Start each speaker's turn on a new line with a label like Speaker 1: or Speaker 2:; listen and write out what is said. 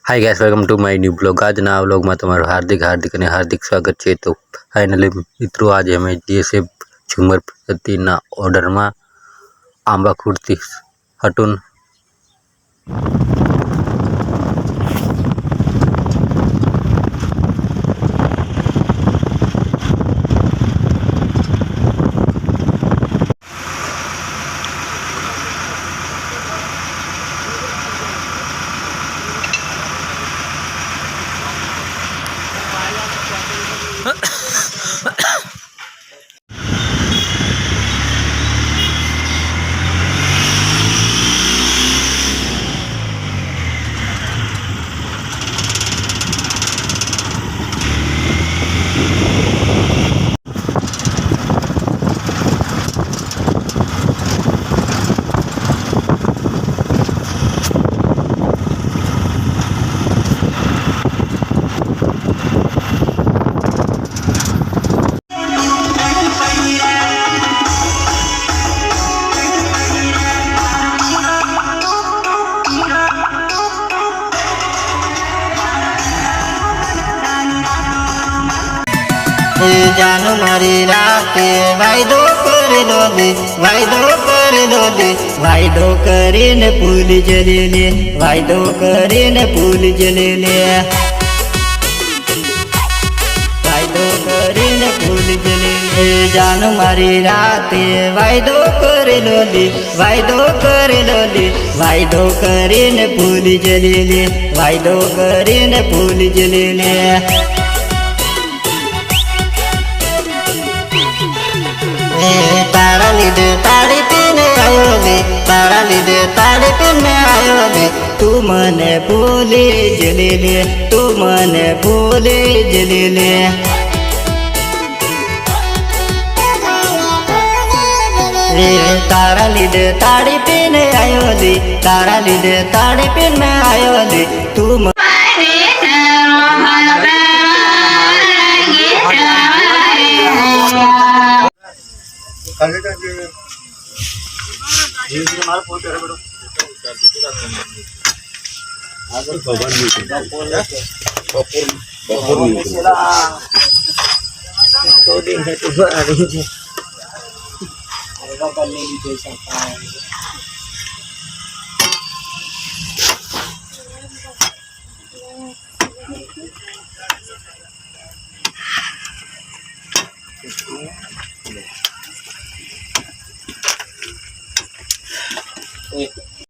Speaker 1: High guys, welcome to my new blog. आज ना vlog में તમારું હાર્દિક સ્વાગત છે। તો ફાઇનલી મિત્રો આજે અમે જઈએ છીએ ઝુમર પતિના ઓર્ડરમાં આંબા ખુરતી હટુન।
Speaker 2: जानू मारी राते वायदो करेलो दे वायदो करीने फूल जलेले वायदो करीने फूल जलेले वायदो करीने फूल जलेले। जानू मारी राते वायदो करेलो दे वायदो करीने फूल जलेले वायदो करीने फूल जलेले। तारा लीधे ताड़ी पीने आयो दे तारा लीधे ताड़ी पीने आयो दे तू मने भूले जलेले तू मने भूले जलेले। तारा लीधे ताड़ी पीने आयो दे तारा लीधे ताड़ी पीने आयो दे तू